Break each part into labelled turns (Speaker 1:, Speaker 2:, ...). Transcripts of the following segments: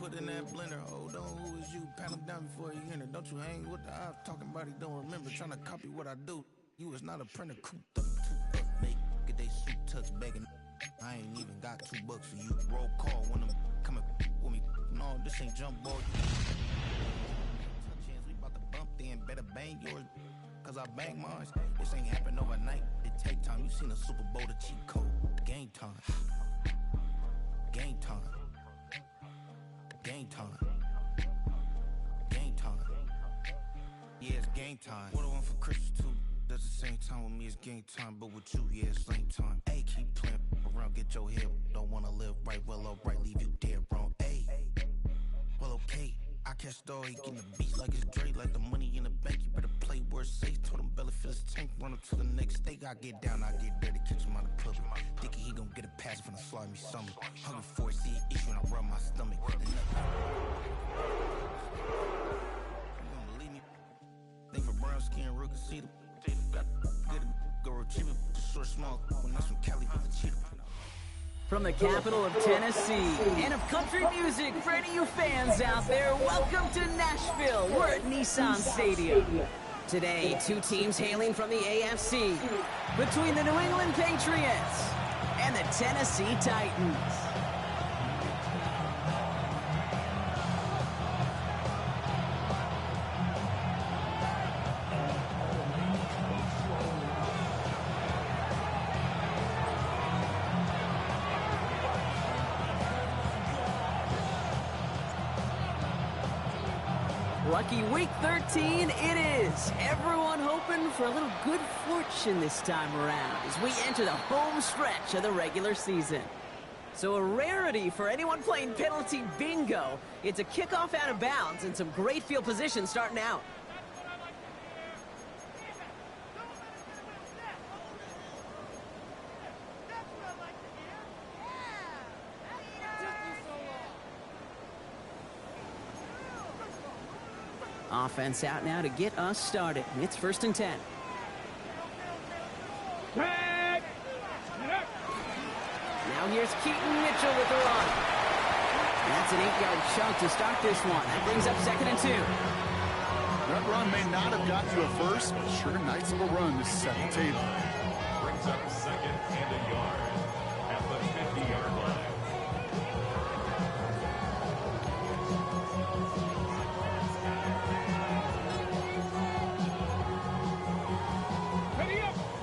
Speaker 1: put in that blender. Hold on, who is you? Pat him down before you enter. Don't you hang with the ops talking about he don't remember. Trying to copy what I do. You is not a printer. Cooped up, too up, make get they suit tucks begging. I ain't even got $2 for you. Roll call when them coming with me. No, this ain't jump ball. Touch hands, we about to bump then. Better bang yours, cause I bang mine. This ain't happen overnight. It take time. You seen a Super Bowl, the cheat code. Game time. Game time. Game time. Game time. Yeah, it's game time. What I want for Christmas too. That's the same time with me, it's game time. But with you, yeah, it's same time. Hey, keep playing around, get your head. Don't wanna live right, well, alright, leave you dead wrong. Hey, well, okay. I catch the dog, he getting the beat like it's Dre, like the money in the bank. You better play where it's safe. Told him Bella fill his tank, run him to the next state. I get down, I get dirty, catch him on the public. Thinking he gon' get a pass from the slide me something. Hungry for it, see an issue and I rub my stomach. You don't believe me? Think for brown skin, real can see them. Got good, go retrieve it. Short, small, when that's from Cali with the cheetah.
Speaker 2: From the capital of Tennessee and of country music, for any of you fans out there, welcome to Nashville. We're at Nissan Stadium. Today, two teams hailing from the AFC, between the New England Patriots and the Tennessee Titans. Lucky week 13 it is. Everyone hoping for a little good fortune this time around as we enter the home stretch of the regular season. So a rarity for anyone playing penalty bingo. It's a kickoff out of bounds and some great field position starting out. Offense out now to get us started. It's 1st and 10. Now here's Keaton Mitchell with the run. That's an 8-yard chunk to start this one. That brings up 2nd and 2.
Speaker 3: That run may not have got you a first, but sure, nice little run to set the table.
Speaker 4: Brings up 2nd and a yard at the 50-yard line.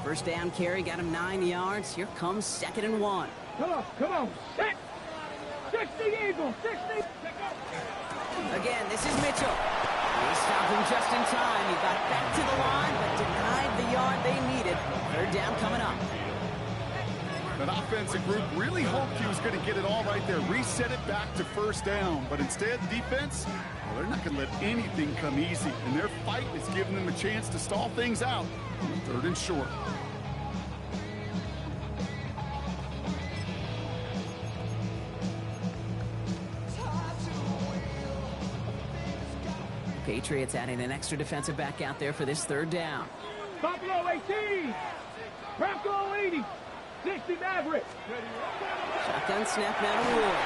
Speaker 2: First down carry got him 9 yards. Here comes 2nd and 1.
Speaker 5: Come on, 60 Eagles, 60.
Speaker 2: Again, this is Mitchell. They stopped him just in time. He got back to the line, but denied the yard they needed. 3rd down coming up.
Speaker 3: That offensive group really hoped he was going to get it all right there, reset it back to 1st down. But instead, the defense, well, they're not going to let anything come easy. And their fight is giving them a chance to stall things out on 3rd and short.
Speaker 2: Patriots adding an extra defensive back out there for this 3rd down.
Speaker 5: Buffalo 18, Bronco 80, 60 Maverick.
Speaker 2: Shotgun snap now to Ward.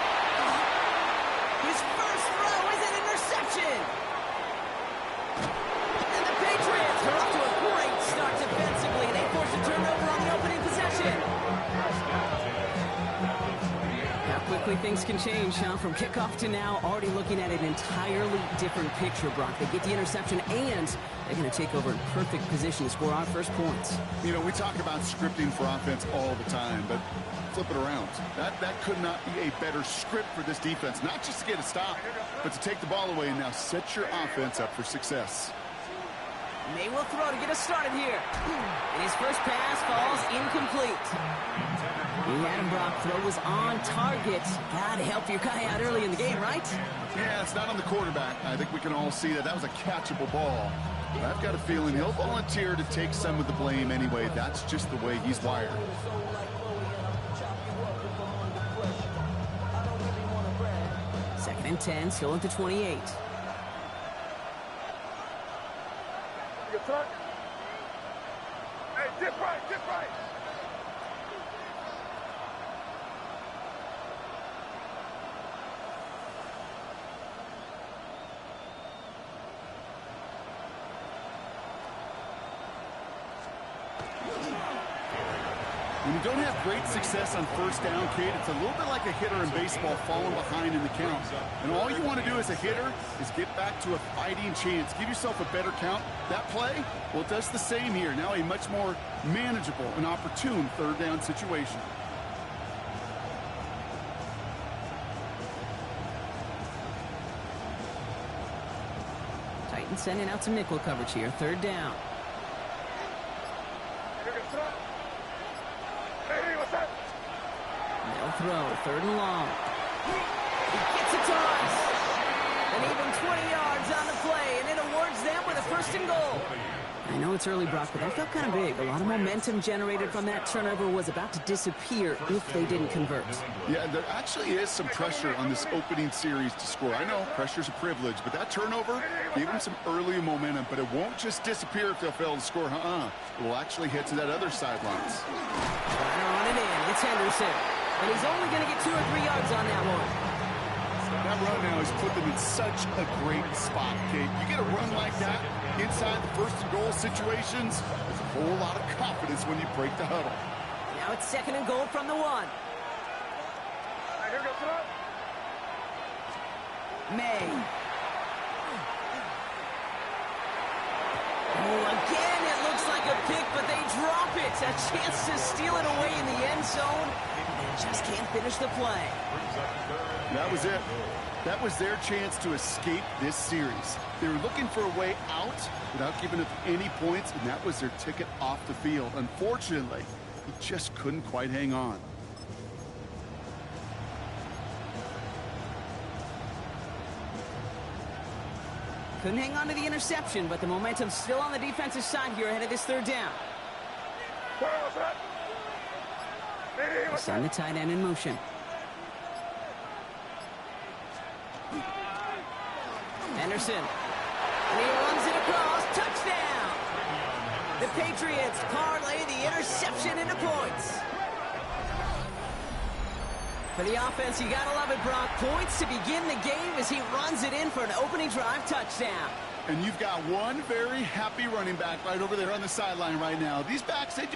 Speaker 2: His first throw is an interception. And the Patriots are off to a great start defensively. They force a turnover on the opening possession. How quickly things can change, huh? From kickoff to now, already looking at an entirely different picture, Brock. They get the interception, and they're going to take over in perfect position to score our first points.
Speaker 3: You know, we talk about scripting for offense all the time, but flip it around. That could not be a better script for this defense, not just to get a stop, but to take the ball away and now set your offense up for success.
Speaker 2: May will throw to get us started here. And his first pass falls incomplete. He had him, Brock. Throw was on target. Gotta help your guy out early in the game, right?
Speaker 3: Yeah, it's not on the quarterback. I think we can all see that was a catchable ball. But I've got a feeling he'll volunteer to take some of the blame anyway. That's just the way he's wired.
Speaker 2: Second and 10, still at the 28.
Speaker 5: Hey, dip right.
Speaker 3: When you don't have great success on first down, Kate, it's a little bit like a hitter in baseball falling behind in the count. And all you want to do as a hitter is get back to a fighting chance. Give yourself a better count. That play, well, it does the same here. Now a much more manageable and opportune third down situation.
Speaker 2: Titans sending out some nickel coverage here. Third down. They'll throw. Third and long. He gets it to Rice. And even 20 yards on the play, and it awards them with a first and goal. I know it's early, Brock, but that felt kind of big. A lot of momentum generated from that turnover was about to disappear if they didn't convert.
Speaker 3: Yeah, there actually is some pressure on this opening series to score. I know pressure's a privilege, but that turnover gave them some early momentum, but it won't just disappear if they'll fail to score. It will actually head to that other sidelines.
Speaker 2: Trying to run it in. It's Henderson. And he's only going to get 2 or 3 yards on that one.
Speaker 3: That run now has put them in such a great spot, Kate. You get a run like that inside the first and goal situations, there's a whole lot of confidence when you break the huddle.
Speaker 2: Now it's second and goal from the 1. May. Oh, again, it looks like a pick, but they drop it. A chance to steal it away in the end zone, and just can't finish the play.
Speaker 3: That was it. That was their chance to escape this series. They were looking for a way out without giving up any points, and that was their ticket off the field. Unfortunately, he just couldn't quite hang on.
Speaker 2: Couldn't hang on to the interception, but the momentum's still on the defensive side here ahead of this third down. They send the tight end in motion. Henderson. And he runs it across. Touchdown! The Patriots parlay the interception into points. For the offense, you gotta love it, Brock. Points to begin the game as he runs it in for an opening drive touchdown.
Speaker 3: And you've got one very happy running back right over there on the sideline right now. These backs, they do.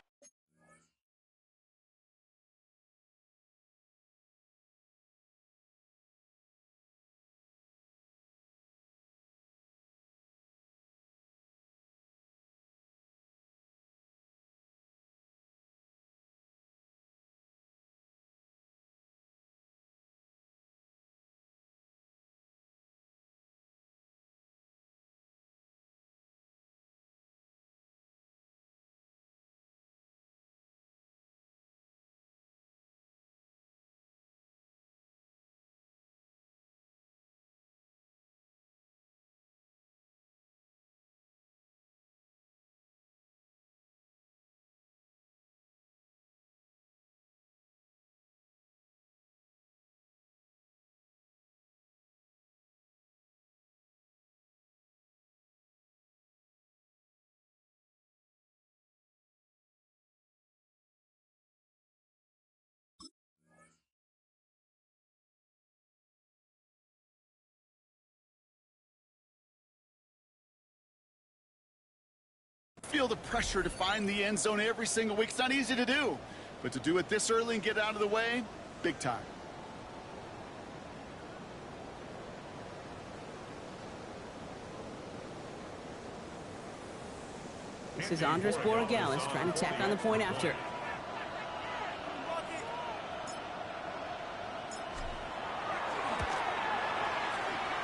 Speaker 3: Feel the pressure to find the end zone every single week. It's not easy to do, but to do it this early and get out of the way, big time.
Speaker 2: This is Andres Borregales trying to tack on the point after.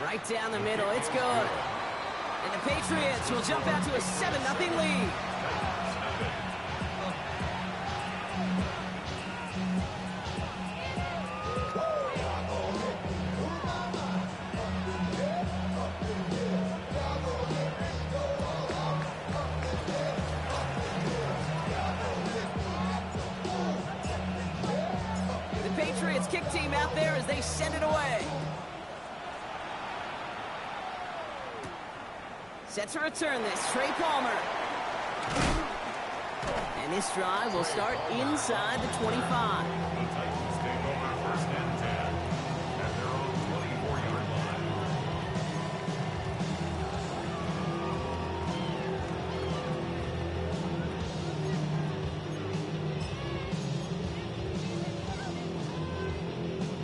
Speaker 2: Right down the middle, it's good. And the Patriots will jump out to a 7-0 lead. The Patriots kick team out there as they send it away. Set to return this, Trey Palmer. And this drive will start inside the 25.
Speaker 4: The Titans take over first and 10 at their own 24-yard line.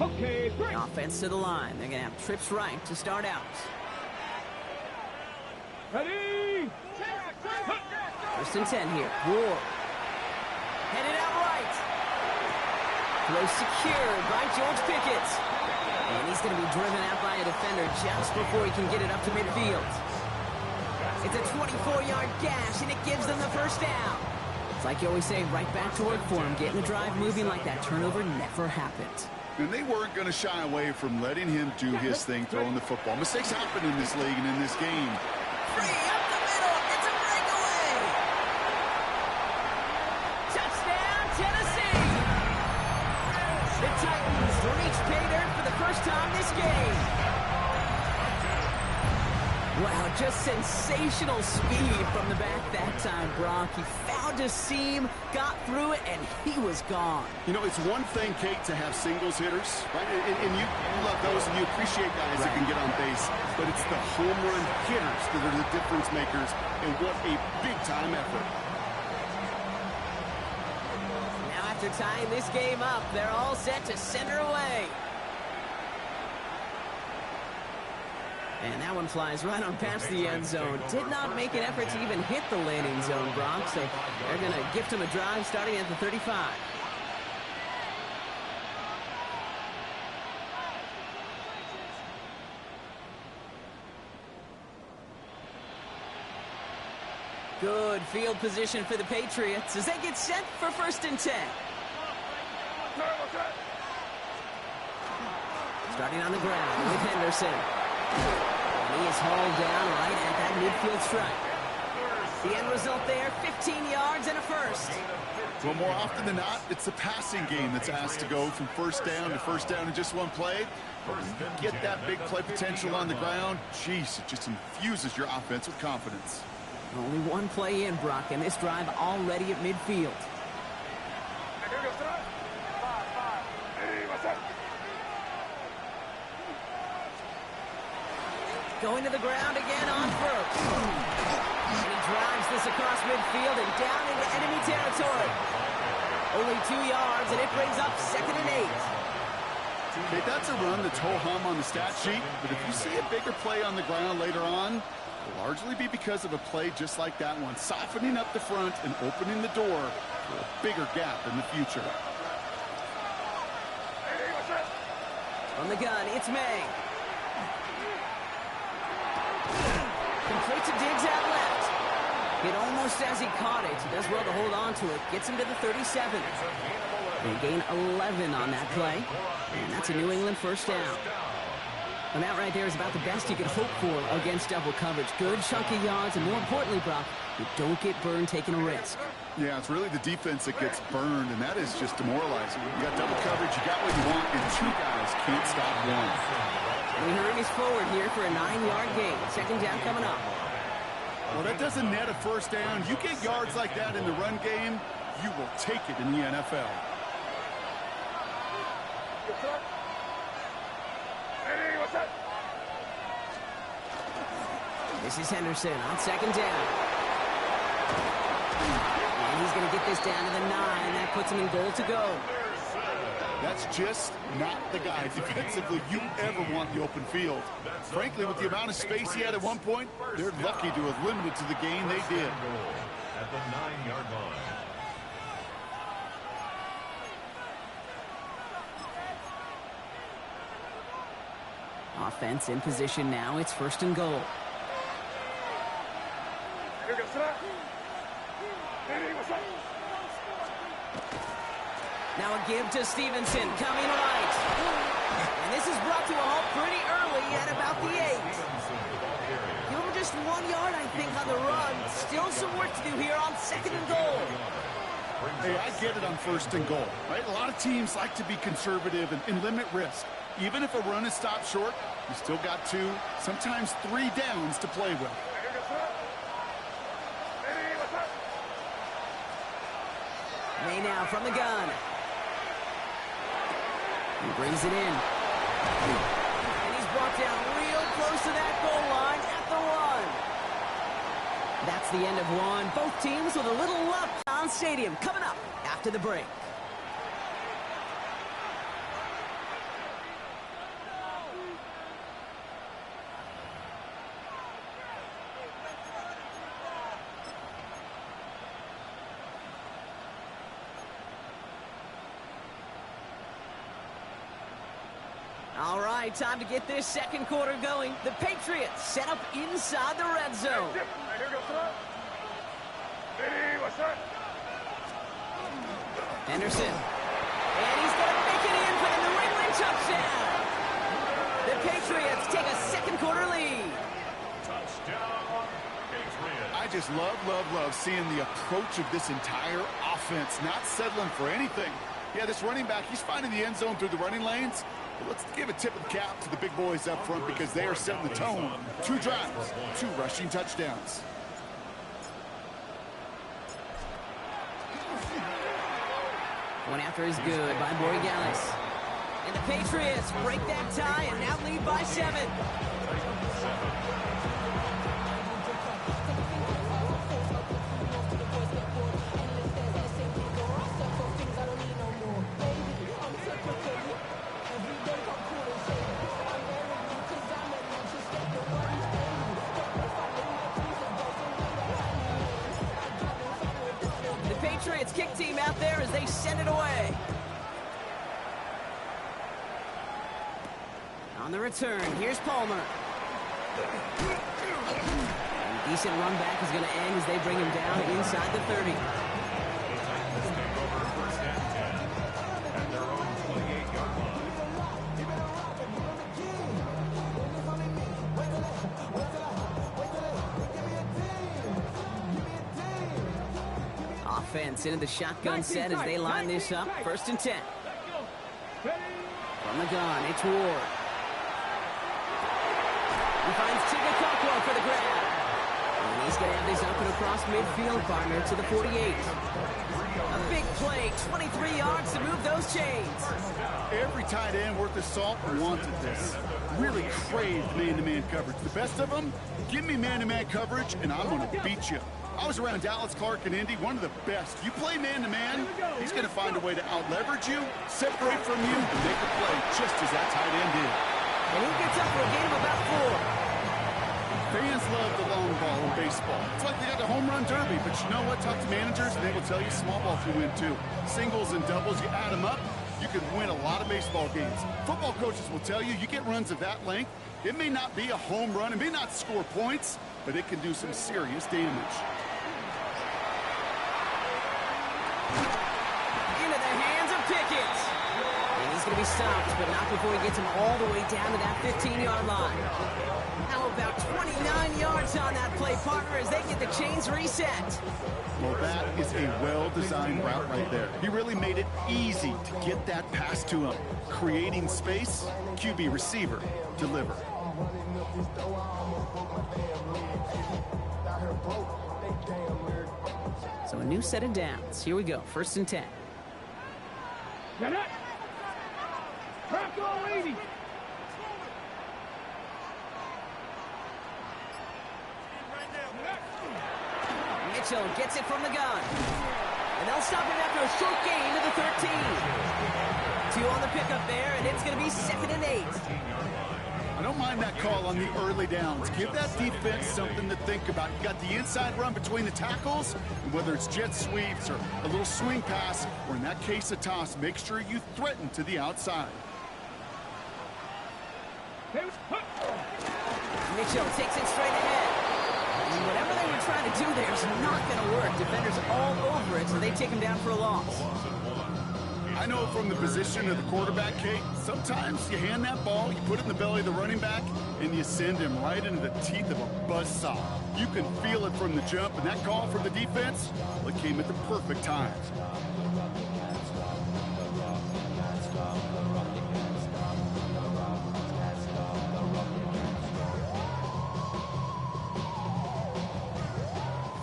Speaker 5: Okay, break.
Speaker 2: The offense to the line. They're going to have trips right to start out.
Speaker 5: Ready?
Speaker 2: First and 10 here. Ward. Headed out right. Throw secured by George Pickett. And he's going to be driven out by a defender just before he can get it up to midfield. It's a 24-yard gash, and it gives them the first down. It's like you always say, right back to work for him. Getting the drive moving like that turnover never happened.
Speaker 3: And they weren't going to shy away from letting him do his thing, throwing the football. Mistakes happen in this league and in this game.
Speaker 2: Free up the middle. It's a breakaway. Touchdown, Tennessee. The Titans reach pay dirt for the first time this game. Wow, just sensational speed from the back that time, Brock. He found a seam, got through it, and he was gone.
Speaker 3: You know, it's one thing, Kate, to have singles hitters, right? And you love those, and you appreciate guys that can get on base. But it's the home run hitters that are the difference makers, and what a big-time effort.
Speaker 2: Now after tying this game up, they're all set to center away. And that one flies right on past the end zone. Did not make an effort to even hit the landing zone, Brock. So they're going to gift him a drive starting at the 35. Good field position for the Patriots as they get set for first and 10. Starting on the ground with Henderson. And he is hauled down right at that midfield stripe. The end result there, 15 yards and a first.
Speaker 3: Well, more often than not, it's the passing game that's asked to go from first down in just one play. But when you get that big play potential on the ground, geez, it just infuses your offense with confidence.
Speaker 2: Only one play in, Brock, and this drive already at midfield. Going to the ground again on first. And he drives this across midfield and down into enemy territory. Only 2 yards, and it brings up 2nd and 8.
Speaker 3: Okay, that's a run that's ho-hum on the stat sheet, but if you see a bigger play on the ground later on, it'll largely be because of a play just like that one, softening up the front and opening the door for a bigger gap in the future.
Speaker 2: From the gun, it's May. Complete to Diggs out left. Hit almost as he caught it. He does well to hold on to it. Gets him to the 37. They gain 11 on that play. And that's a New England first down. And that right there is about the best you could hope for against double coverage. Good chunky yards, and more importantly, Brock, you don't get burned taking a risk.
Speaker 3: Yeah, it's really the defense that gets burned, and that is just demoralizing. You got double coverage, you got what you want, and two guys can't stop one.
Speaker 2: And he hurries forward here for a 9-yard gain. Second down coming up.
Speaker 3: Well, that doesn't net a first down. You get yards like that in the run game, you will take it in the NFL.
Speaker 2: This is Henderson on second down. And he's going to get this down to the 9. That puts him in goal to go.
Speaker 3: That's just not the guy defensively you ever want the open field. Frankly, with the amount of space he had at one point, they're lucky to have limited to the gain they did.
Speaker 4: At the 9-yard line.
Speaker 2: Offense in position now. It's first and goal. Now a give to Stevenson, coming right. And this is brought to a halt pretty early at about the 8. Give him just 1 yard, I think, on the run. Still some work to do here on second and goal.
Speaker 3: Hey, I get it on first and goal, right? A lot of teams like to be conservative and limit risk. Even if a run is stopped short, you still got 2, sometimes 3 downs to play with.
Speaker 2: May now from the gun. He brings it in. And he's brought down real close to that goal line at the 1. That's the end of one. Both teams with a little luck on stadium coming up after the break. All right, time to get this second quarter going. The Patriots set up inside the red zone. Henderson. And he's going to make it in for the New England touchdown. The Patriots take a second quarter lead.
Speaker 4: Touchdown, Patriots.
Speaker 3: I just love seeing the approach of this entire offense, not settling for anything. Yeah, this running back, he's finding the end zone through the running lanes. But let's give a tip of the cap to the big boys up front because they are setting the tone. 2 drives, 2 rushing touchdowns.
Speaker 2: One after is good by Borregales. And the Patriots break that tie and now lead by 7. Patriots kick team out there as they send it away. On the return, here's Palmer. A decent run back is going to end as they bring him down inside the 30.
Speaker 4: The Titans take over first and 10 at their own 28-yard line.
Speaker 2: Offense into the shotgun set as they line this up. First and 10. From the gun, it's Ward. He finds Tigakokwa for the grab. And he's going to have this open across midfield, partner, to the 48. A big play, 23 yards to move those chains.
Speaker 3: Every tight end worth his salt wanted this. Really craved man-to-man coverage. The best of them, give me man-to-man coverage, and I'm going to beat you. I was around Dallas, Clark, and Indy, one of the best. You play man-to-man, he's going to find a way to out-leverage you, separate from you, and make a play just as that tight end did.
Speaker 2: And he gets up for a gain of about 4.
Speaker 3: Fans love the long ball in baseball. It's like they got the home run derby, but you know what? Talk to managers, and they will tell you small ball can win too. Singles and doubles, you add them up, you can win a lot of baseball games. Football coaches will tell you, you get runs of that length, it may not be a home run, it may not score points, but it can do some serious damage.
Speaker 2: Into the hands of Pickett. And he's going to be stopped, but not before he gets him all the way down to that 15-yard line. How about 29 yards on that play, partner, as they get the chains reset?
Speaker 3: Well, that is a well-designed route right there. He really made it easy to get that pass to him. Creating space, QB receiver, deliver.
Speaker 2: So a new set of downs. Here we go. First and 10.
Speaker 5: Get it. Bronco 80.
Speaker 2: Mitchell gets it from the gun. And they'll stop him after a short gain to the 13. 2 on the pickup there, and it's going to be 2nd and 8.
Speaker 3: I don't mind that call on the early downs. Give that defense something to think about. You got the inside run between the tackles, and whether it's jet sweeps or a little swing pass, or in that case a toss, make sure you threaten to the outside.
Speaker 2: Mitchell takes it straight ahead. And whatever they were trying to do there is not going to work. Defenders all over it, so they take him down for a loss.
Speaker 3: I know from the position of the quarterback, Kate, sometimes you hand that ball, you put it in the belly of the running back, and you send him right into the teeth of a buzzsaw. You can feel it from the jump, and that call from the defense, well, it came at the perfect time.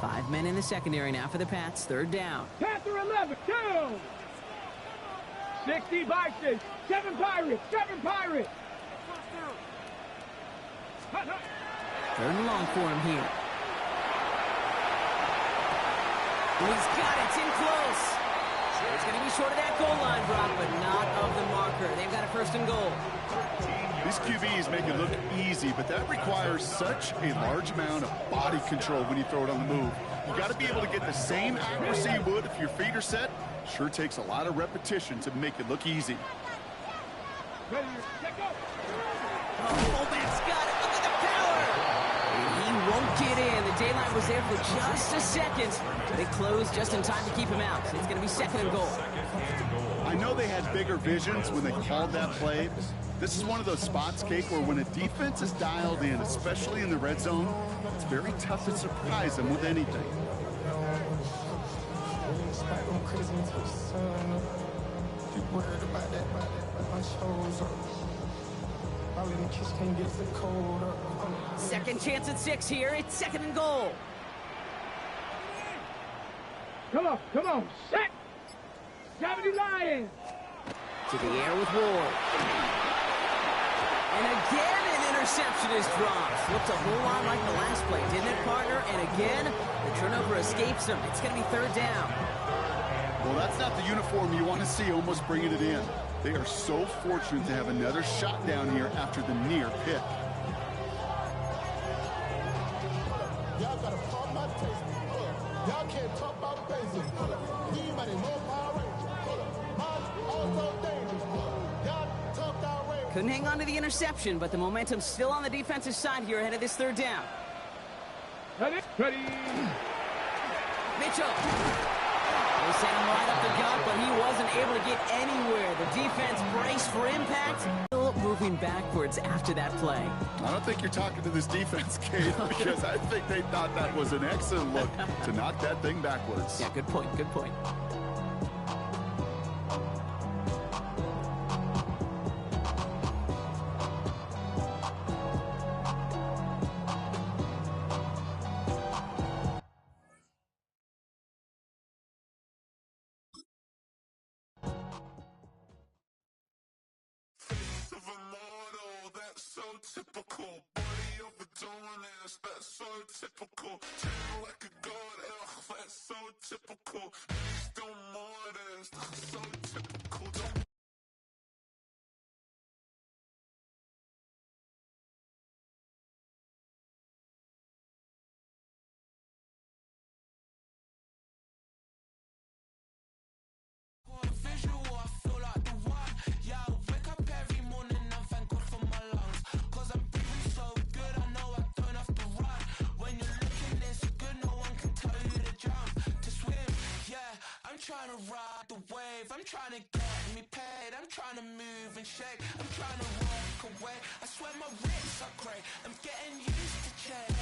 Speaker 2: Five men in the secondary now for the Pats. 3rd down.
Speaker 5: Panther 11. Down. 60 Vikings. 7 Pirates. 7 Pirates.
Speaker 2: 3rd and long for him here. And he's got it. It's in close. It's going to be short of that goal line, Brock, but not of the marker. They've got a 1st and goal.
Speaker 3: These QBs make it look easy, but that requires such a large amount of body control when you throw it on the move. You got to be able to get the same accuracy you would if your feet are set. Sure takes a lot of repetition to make it look easy.
Speaker 5: Ready, set, go.
Speaker 2: Oh, fullback's got it. Look at the power. He won't get in. The daylight was there for just a second. They closed just in time to keep him out. It's going to be second and goal.
Speaker 3: I know they had bigger visions when they called that play. This is one of those spots, Kate, where when a defense is dialed in, especially in the red zone, it's very tough to surprise them with anything.
Speaker 2: Second chance at 6 here. It's second and goal.
Speaker 5: Come on, set. 70 Lions.
Speaker 2: To the air with Ward. And again, an interception is dropped. Looked a whole lot like the last play, didn't it, partner? And again, the turnover escapes him. It's going to be third down.
Speaker 3: Well, that's not the uniform you want to see almost bringing it in. They are so fortunate to have another shot down here after the near pick.
Speaker 6: Y'all gotta pump my taste. Y'all can't talk about basic. Anybody know Power Rangers? Mine also dangerous. Y'all talk outrageous.
Speaker 2: Couldn't hang on to the interception, but the momentum's still on the defensive side here ahead of this third down.
Speaker 5: Ready, ready.
Speaker 2: Mitchell. They sent him right up the gut, but he wasn't able to get anywhere. The defense braced for impact. Still moving backwards after that play.
Speaker 3: I don't think you're talking to this defense, Kate, because I think they thought that was an excellent look to knock that thing backwards.
Speaker 2: Yeah, good point, good point.
Speaker 7: Typical body of a donut, that's so typical. Tell like a god, that's so typical. Still modest, so typical. Visual, I feel like the one. Yeah, I wake up every morning and thank God for my lungs. Cause I'm breathing so good, I know I don't have to run. When you're looking this good, no one can tell you to jump, to swim. Yeah, I'm trying to ride the wave, I'm trying to get me paid, I'm trying to move and shake, I'm trying to walk away. I swear my wrists are great, I'm getting used to change.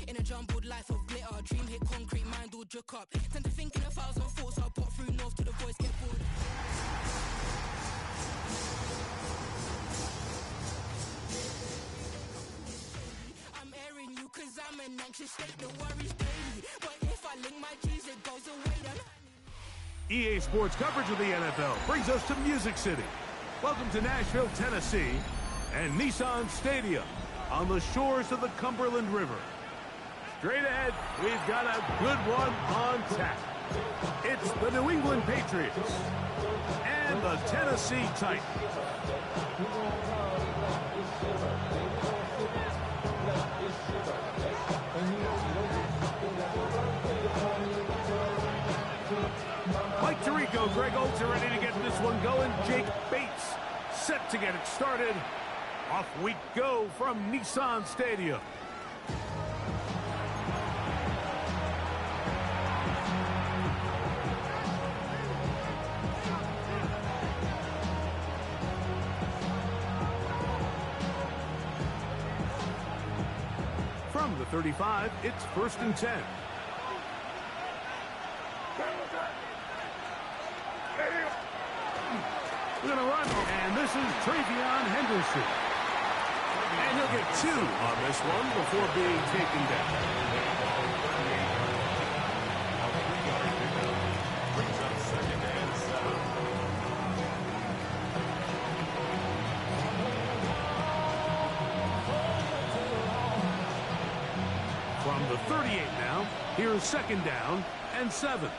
Speaker 7: In a jumbled life of glitter, dream hit concrete, mind all jook up. Tend to think in 1,000 thoughts, I'll pop through north to the voice, get bored. I'm airing you cause I'm an anxious state, the worries daily. But if I link my G's, it goes away then.
Speaker 8: EA Sports coverage of the NFL brings us to Music City. Welcome to Nashville, Tennessee, and Nissan Stadium on the shores of the Cumberland River. Straight ahead, we've got a good one on tap. It's the New England Patriots and the Tennessee Titans. Mike Tirico, Greg Olds are ready to get this one going. Jake Bates set to get it started. Off we go from Nissan Stadium. From the 35, it's 1st and 10. We're going to run, and this is Travion Henderson. And he'll get 2 on this one before being taken down. the 38 now. Here's second down and 7.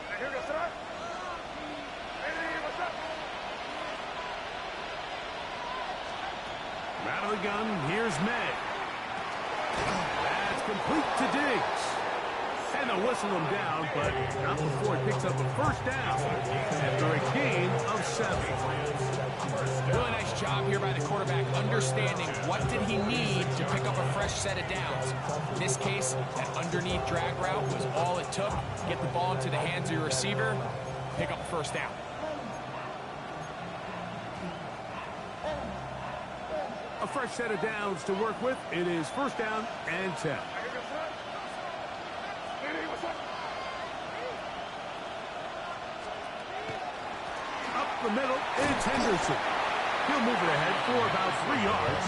Speaker 8: Out of the gun, here's May. That's complete to Diggs. And they'll whistle him down, but not before he picks up a first down after a gain of 7.
Speaker 9: Really nice job here by the quarterback, understanding what did he need to pick up a fresh set of downs. In this case, that underneath drag route was all it took. Get the ball into the hands of your receiver, pick up a first down.
Speaker 8: A fresh set of downs to work with. It is first down and 10. Up the middle, it's Henderson. He'll move it ahead for about 3 yards.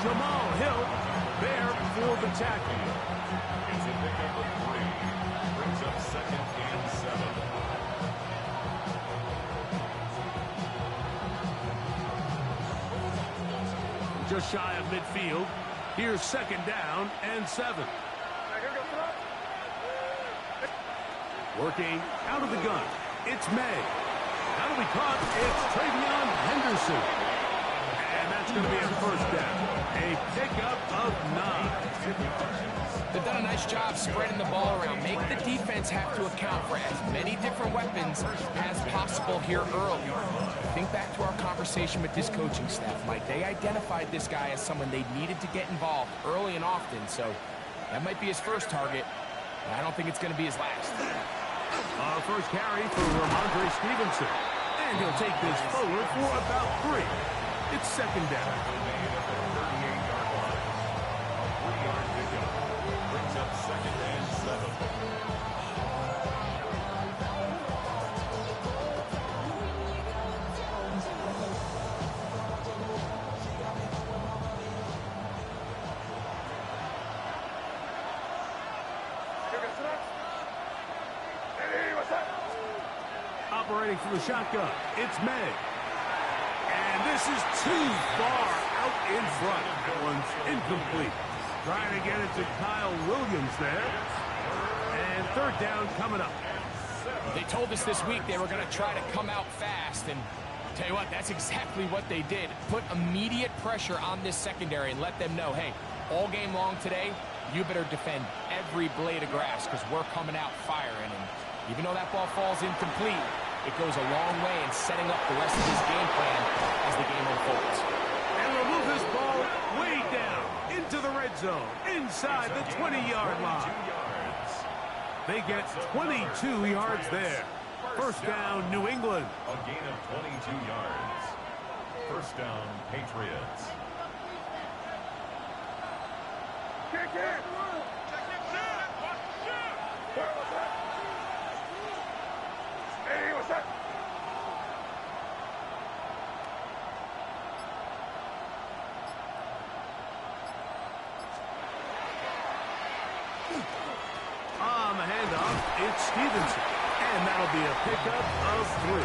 Speaker 8: Jamal Hill there for the tackle.
Speaker 4: It's a pickup of 3. Brings up second and 7.
Speaker 8: Just shy of midfield. Here's second down and 7. Working out of the gun. It's May. That'll be caught. It's Travion Henderson. And that's going to be a first down. A pickup of 9.
Speaker 9: They've done a nice job spreading the ball around. Make the defense have to account for as many different weapons as possible here early. Think back to our conversation with this coaching staff, Mike. They identified this guy as someone they needed to get involved early and often, so that might be his first target. But I don't think it's going to be his last.
Speaker 8: First carry for Ramondre Stevenson. And he'll take this forward for about 3. It's second down.
Speaker 4: Brings up second and 7.
Speaker 8: Operating from the shotgun, it's May. And this is too far out in front. That one's incomplete. Trying to get it to Kyle Williams there. And third down coming up.
Speaker 9: They told us this week they were going to try to come out fast, and tell you what, that's exactly what they did. Put immediate pressure on this secondary and let them know, hey, all game long today, you better defend every blade of grass because we're coming out firing. And even though that ball falls incomplete, it goes a long way in setting up the rest of his game plan as the game unfolds.
Speaker 8: And we'll move this ball way down into the red zone, inside the 20-yard line. They get 22 yards there. First down, New England.
Speaker 4: A gain of 22 yards. First down, Patriots.
Speaker 5: Kick it! Hey, what's up?
Speaker 8: On the handoff, it's Stevenson. And that'll be a pickup of 3.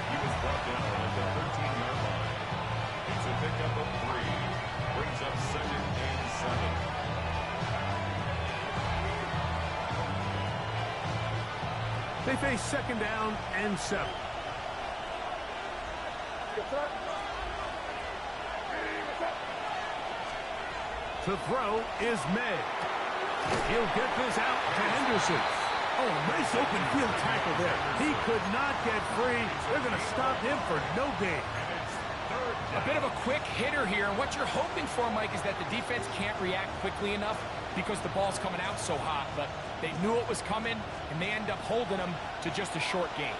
Speaker 4: He was brought down at the 13-yard line. It's a pickup of 3. Brings up second and 7.
Speaker 8: They face second down and 7. To throw is May. He'll get this out to Henderson. Oh, nice open field tackle there. He could not get free. They're going to stop him for no gain.
Speaker 9: A bit of a quick hitter here, and what you're hoping for, Mike, is that the defense can't react quickly enough because the ball's coming out so hot, but they knew it was coming, and they end up holding them to just a short game.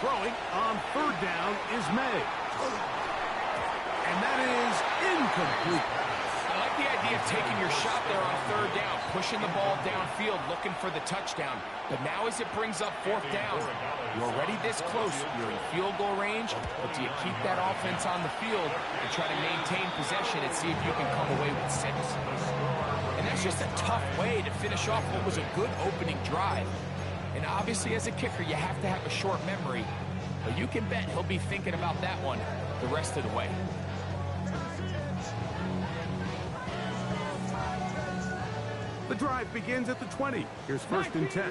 Speaker 8: Throwing on third down is May. And that is incomplete.
Speaker 9: I like the idea of taking your shot there on third down, pushing the ball downfield, looking for the touchdown. But now as it brings up fourth down, you're already this close. You're in field goal range, but do you keep that offense on the field and try to maintain possession and see if you can come away with 6? And that's just a tough way to finish off what was a good opening drive. And obviously as a kicker, you have to have a short memory. But you can bet he'll be thinking about that one the rest of the way.
Speaker 8: The drive begins at the 20. Here's first and 10.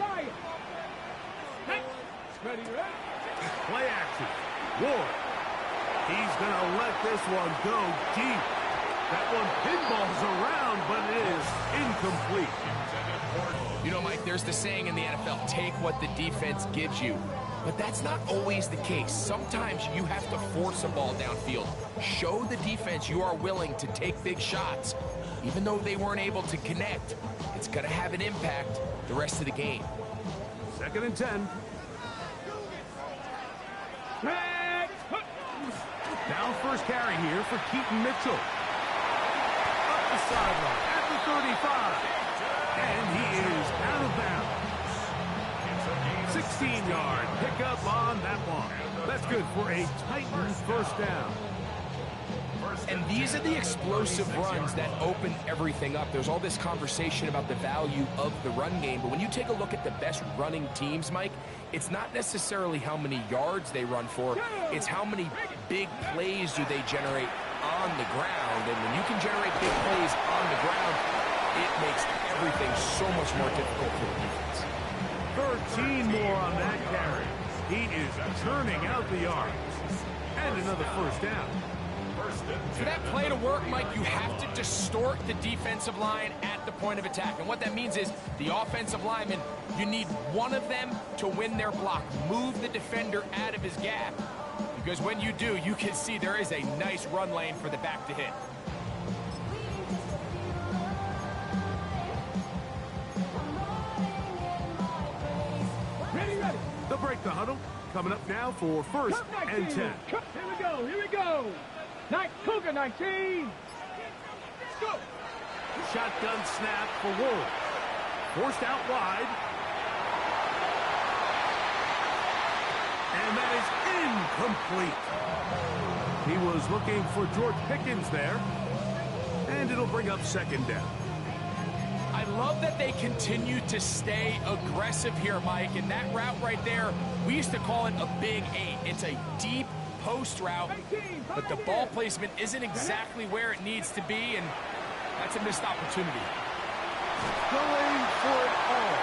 Speaker 8: Play action. Ward. He's going to let this one go deep. That one pinballs around, but it is incomplete.
Speaker 9: You know, Mike, there's the saying in the NFL, take what the defense gives you. But that's not always the case. Sometimes you have to force a ball downfield. Show the defense you are willing to take big shots. Even though they weren't able to connect, it's going to have an impact the rest of the game.
Speaker 8: Second and 10. Now first carry here for Keaton Mitchell. Up the sideline at the 35. And he is out of bounds. 16-yard pickup on that one. That's good for a Titans first down.
Speaker 9: And these are the explosive runs that open everything up. There's all this conversation about the value of the run game, but when you take a look at the best running teams, Mike, it's not necessarily how many yards they run for, it's how many big plays do they generate on the ground. And when you can generate big plays on the ground, it makes everything so much more difficult for the defense.
Speaker 8: 13 more on that carry. He is turning out the yards. And another first down.
Speaker 9: For that play to work, Mike, you have to distort the defensive line at the point of attack. And what that means is the offensive lineman, you need one of them to win their block. Move the defender out of his gap. Because when you do, you can see there is a nice run lane for the back to hit.
Speaker 8: Ready. They'll break the huddle. Coming up now for first and 10.
Speaker 10: Here we go. Cougar 19. Let's go.
Speaker 8: Shotgun snap for Ward. Forced out wide. And that is incomplete. He was looking for George Pickens there. And it'll bring up second down.
Speaker 9: I love that they continue to stay aggressive here, Mike. And that route right there, we used to call it a big 8. It's a deep post route, but the ball placement isn't exactly where it needs to be, and that's a missed opportunity.
Speaker 8: Going for it all.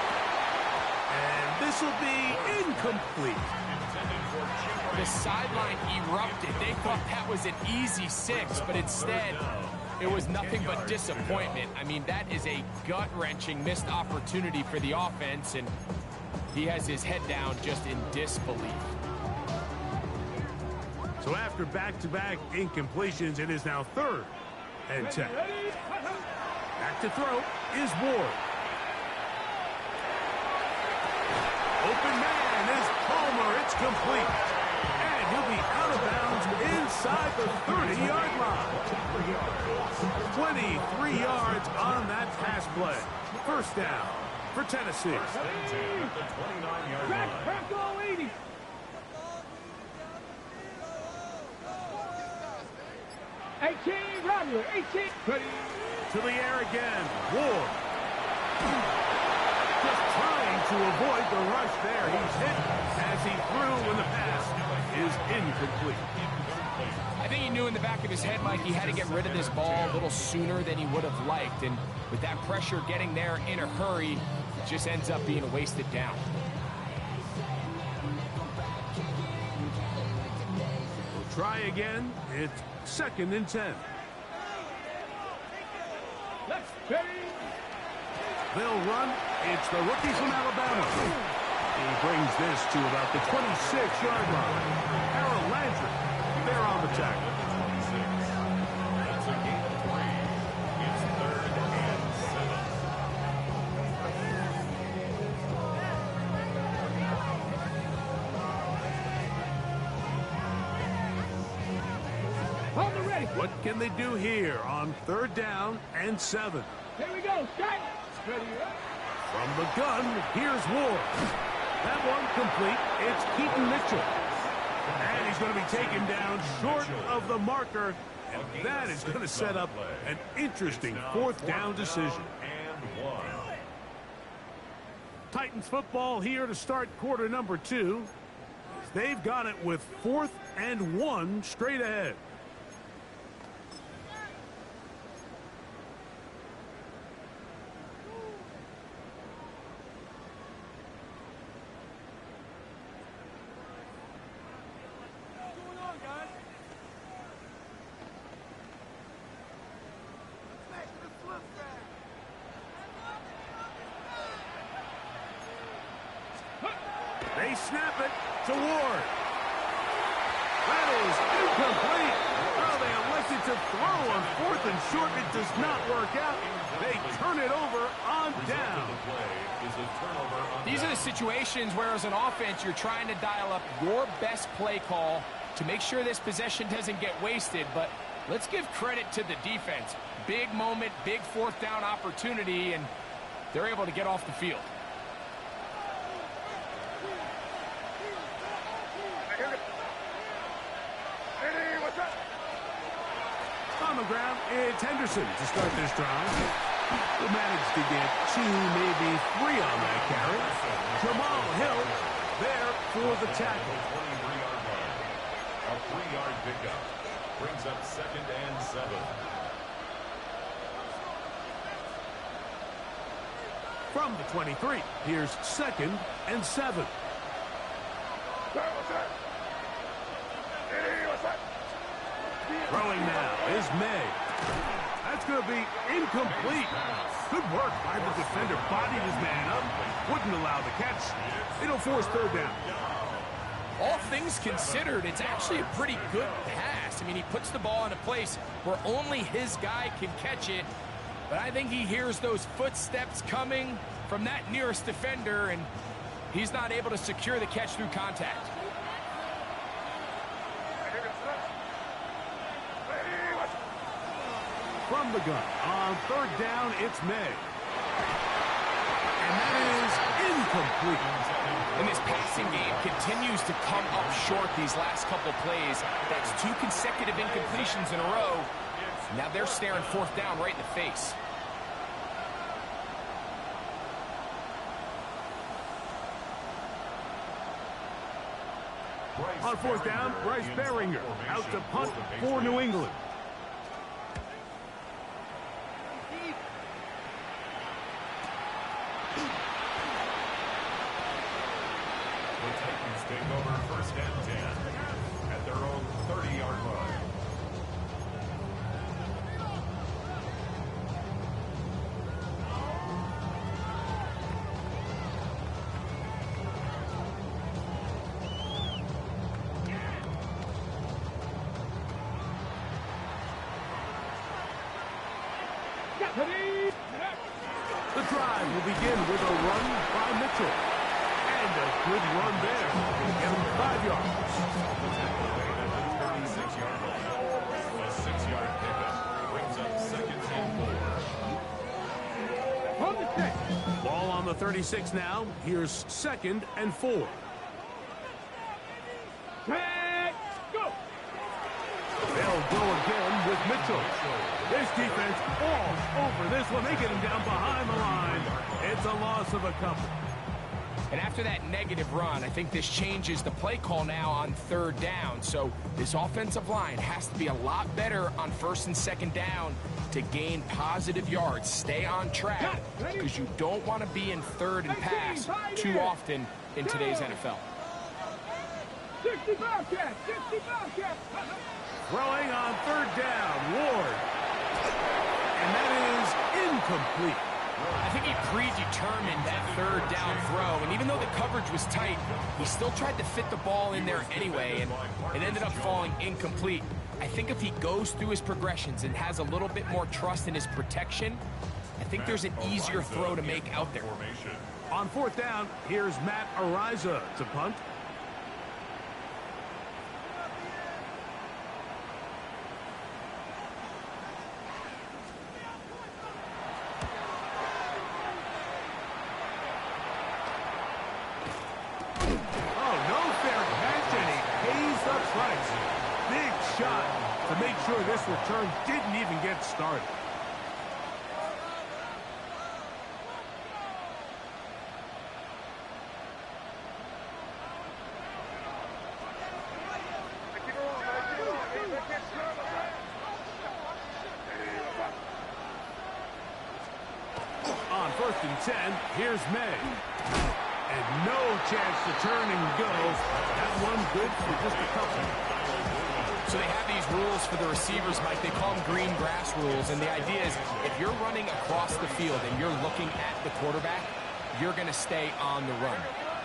Speaker 8: And this will be incomplete.
Speaker 9: The sideline erupted. They thought that was an easy 6, but instead, it was nothing but disappointment. I mean, that is a gut-wrenching missed opportunity for the offense, and he has his head down just in disbelief.
Speaker 8: So after back-to-back incompletions, it is now third and 10. Back to throw is Ward. Open man is Palmer. It's complete. And he'll be out of bounds inside the 30-yard line. 23 yards on that pass play. First down for Tennessee.
Speaker 10: Crack all 80. Rodler, 18. Ready.
Speaker 8: To the air again. Ward. Just trying to avoid the rush there. He's hit as he threw when the pass is incomplete.
Speaker 9: I think he knew in the back of his head, Mike, he had to get rid of this ball a little sooner than he would have liked. And with that pressure getting there in a hurry, it just ends up being a wasted down.
Speaker 8: We'll try again. It's second and 10.
Speaker 10: Let's go.
Speaker 8: They'll run. It's the rookie from Alabama. He brings this to about the 26-yard line. Harold Landry, they're on the tackle.
Speaker 4: That's a gain of 3. It's third and 7.
Speaker 10: On the ready.
Speaker 8: What can they do here on third down and 7?
Speaker 10: Here we go. Start. Ready.
Speaker 8: From the gun, here's Ward. That one complete. It's Keaton Mitchell. And he's going to be taken down short of the marker. And that is going to set up an interesting fourth down decision.
Speaker 4: And 1.
Speaker 8: Titans football here to start quarter number 2. They've got it with 4th and 1 straight ahead. They snap it to Ward. That is incomplete. Well, they elected to throw on 4th and short. It does not work out. They turn it over on down.
Speaker 9: These are the situations where, as an offense, you're trying to dial up your best play call to make sure this possession doesn't get wasted. But let's give credit to the defense. Big moment, big 4th down opportunity, and they're able to get off the field.
Speaker 8: On the ground, it's Henderson to start this drive. Will manage to get 2, maybe 3 on that carry. Jamal Hill there for the tackle.
Speaker 4: A 3-yard pickup brings up 2nd and 7.
Speaker 8: From the 23, here's 2nd and 7. Throwing now is May. That's going to be incomplete. Good work by the defender. Bodied his man up. Wouldn't allow the catch. It'll force 3rd down.
Speaker 9: All things considered, it's actually a pretty good pass. I mean, he puts the ball in a place where only his guy can catch it. But I think he hears those footsteps coming from that nearest defender, and he's not able to secure the catch through contact.
Speaker 8: From the gun, on 3rd down, it's May. And that is incomplete.
Speaker 9: And this passing game continues to come up short these last couple plays. That's 2 consecutive incompletions in a row. Now they're staring 4th down right in the face.
Speaker 8: On 4th down, Bryce Beringer out to punt for New England.
Speaker 4: Take over 1st and 10 at their own 30-yard line.
Speaker 8: The drive will begin with a run by Mitchell. And a good run there. Get him 5 yards.
Speaker 4: A 6-yard pickup brings up 2nd and 4.
Speaker 8: Ball on the 36 now. Here's 2nd and 4.
Speaker 10: Go!
Speaker 8: They'll go again with Mitchell. This defense all over this one. They get him down behind the line. It's a loss of a couple.
Speaker 9: And after that negative run, I think this changes the play call now on 3rd down. So this offensive line has to be a lot better on 1st and 2nd down to gain positive yards. Stay on track, because you don't want to be in 3rd and pass too often in today's NFL.
Speaker 10: 65 catch! 65 catch!
Speaker 8: Throwing on 3rd down, Ward. And that is incomplete.
Speaker 9: I think he predetermined that 3rd down throw, and even though the coverage was tight, he still tried to fit the ball in there anyway, and it ended up falling incomplete. I think if he goes through his progressions and has a little bit more trust in his protection, I think there's an easier throw to make out there.
Speaker 8: On 4th down, here's Matt Ariza to punt. To make sure this return didn't even get started. 4th and 10. Here's May. And no chance to turn and go. That one good for just a couple.
Speaker 9: So they have these rules for the receivers, Mike. They call them green grass rules. And the idea is if you're running across the field and you're looking at the quarterback, you're going to stay on the run.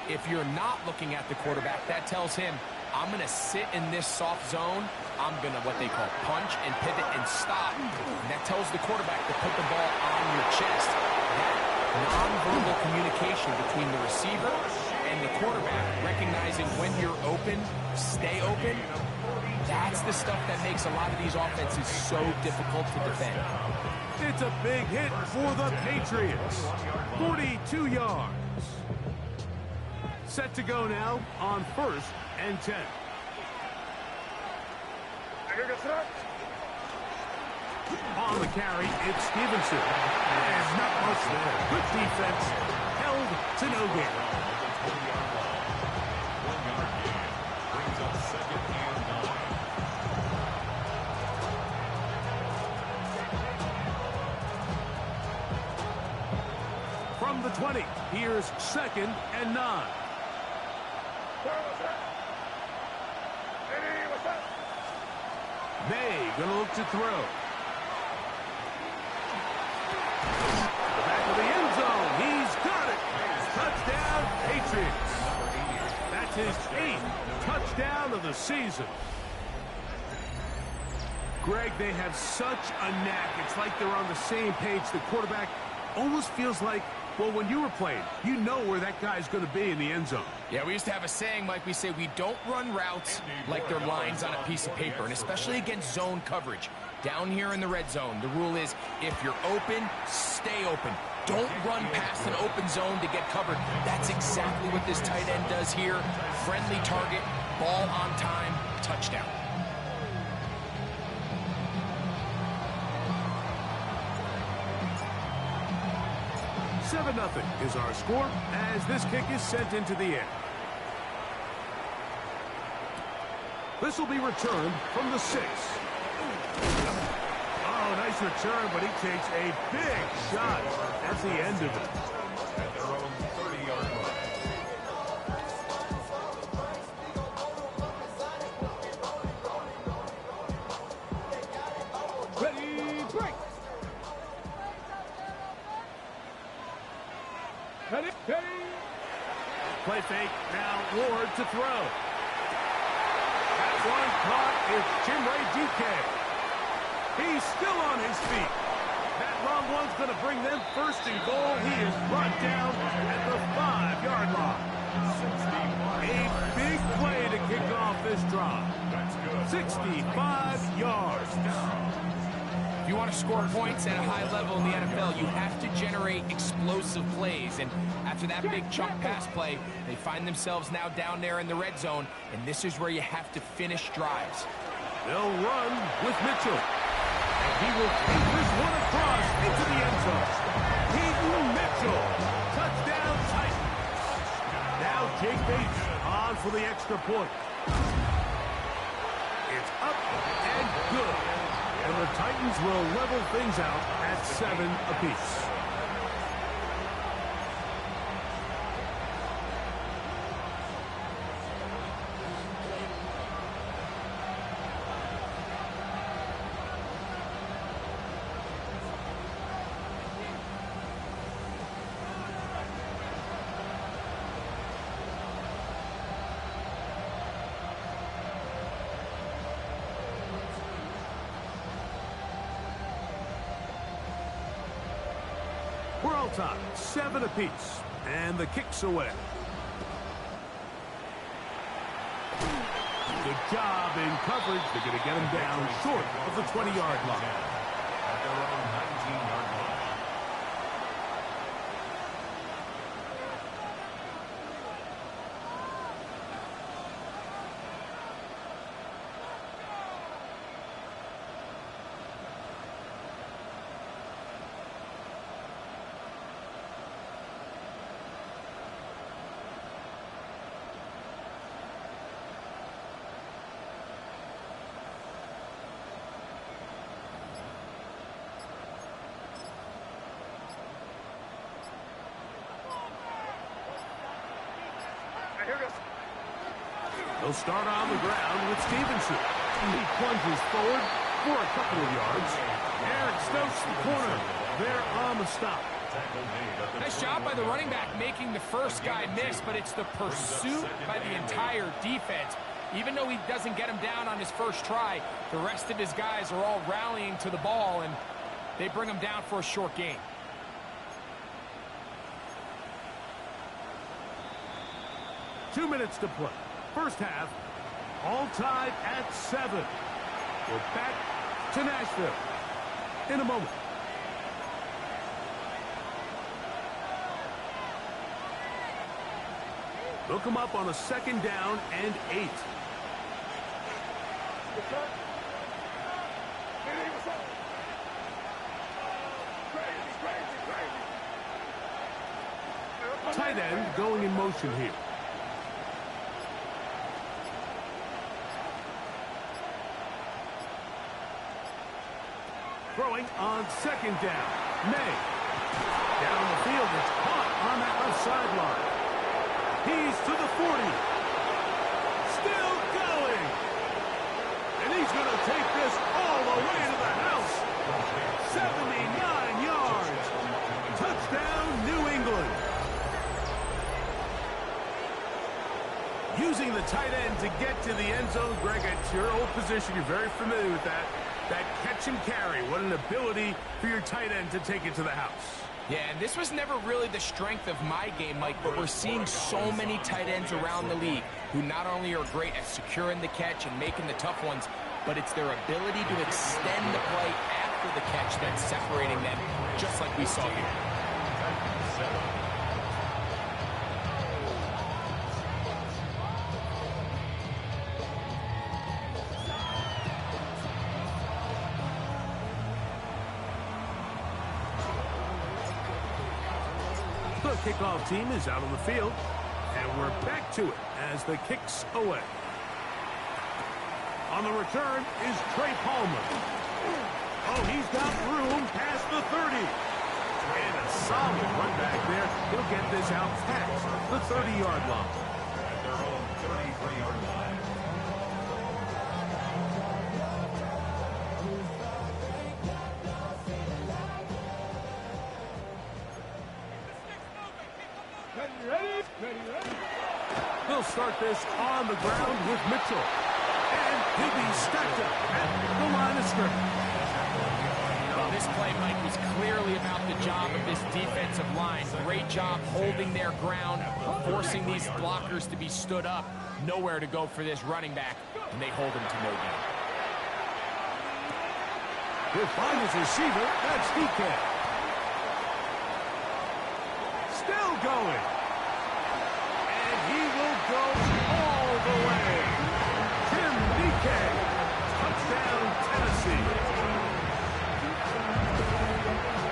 Speaker 9: If you're not looking at the quarterback, that tells him, I'm going to sit in this soft zone. I'm going to what they call punch and pivot and stop. And that tells the quarterback to put the ball on your chest. That nonverbal communication between the receiver and the quarterback, recognizing when you're open, stay open, that's the stuff that makes a lot of these offenses so difficult to defend.
Speaker 8: It's a big hit for the Patriots. 42 yards. Set to go now on 1st and 10. On the carry, it's Stevenson. And not much there. Good defense. Held to no gain.
Speaker 4: 1-yard gain. Brings up 2nd and 9.
Speaker 8: From the 20, here's 2nd and 9. May gonna look to throw. The back of the end zone. He's got it. Touchdown, Patriots. That's his 8th touchdown of the season. Greg, they have such a knack. It's like they're on the same page. The quarterback almost feels like, well, when you were playing, you know where that guy's going to be in the end zone.
Speaker 9: Yeah, we used to have a saying, Mike, we say we don't run routes like they're lines on a piece of paper, and especially against zone coverage. Down here in the red zone, the rule is if you're open, stay open. Don't run past an open zone to get covered. That's exactly what this tight end does here. Friendly target, ball on time, touchdown.
Speaker 8: Seven 7-0 is our score as this kick is sent into the air. This will be returned from the 6. Oh, nice return, but he takes a big shot at the end of it.
Speaker 4: At their own 30-yard line.
Speaker 10: Ready, break. Ready, ready.
Speaker 8: Play fake, now Ward to throw. That one caught is Chinray DK. He's still on his feet. That long one's going to bring them first and goal. He is brought down at the 5-yard line. A big play to kick off this drive. 65 yards.
Speaker 9: If you want to score points at a high level in the NFL, you have to generate explosive plays. And after that big chunk pass play, they find themselves now down there in the red zone. And this is where you have to finish drives.
Speaker 8: They'll run with Mitchell. And he will take this one across into the end zone. Peyton Mitchell. Touchdown Titans. Now Jake Bates on for the extra point. It's up and good. And the Titans will level things out at 7 apiece. We're all tied, 7 apiece, and the kick's away. Good job in coverage. They're going to get him down short of the 20-yard line.
Speaker 4: At their own 19-yard line.
Speaker 8: They'll start on the ground with Stevenson. He plunges forward for a couple of yards. Eric Stokes, the corner. They're on the stop.
Speaker 9: Nice job by the running back making the first guy miss, but it's the pursuit by the entire defense. Even though he doesn't get him down on his first try, the rest of his guys are all rallying to the ball, and they bring him down for a short gain.
Speaker 8: Two minutes to play. First half, all tied at 7. We're back to Nashville in a moment. They'll come up on a 2nd down and 8. Tight end going in motion here. Throwing on 2nd down. May. Down the field. It's caught on that left sideline. He's to the 40. Still going. And he's going to take this all the way to the house. 79 yards. Touchdown, New England. Using the tight end to get to the end zone. Greg, it's your old position. You're very familiar with that. That catch and carry. What an ability for your tight end to take it to the house.
Speaker 9: Yeah, and this was never really the strength of my game, Mike, but we're seeing so many tight ends around the league who not only are great at securing the catch and making the tough ones, but it's their ability to extend the play after the catch that's separating them, just like we saw here.
Speaker 8: The kickoff team is out on the field, and we're back to it as the kick's away. On the return is Trey Palmer. Oh, he's got room past the 30. And a solid run back there. He'll get this out past the 30-yard line.
Speaker 4: At their own 33-yard line.
Speaker 8: They'll start this on the ground with Mitchell. And he'll be stacked up at the line of scrimmage.
Speaker 9: Well, this play, Mike, was clearly about the job of this defensive line. Great job holding their ground, forcing these blockers to be stood up. Nowhere to go for this running back, and they hold him to no gain.
Speaker 8: He'll find his receiver. That's DK. Still going. And he will go all the way. Tim DK. Touchdown, Tennessee.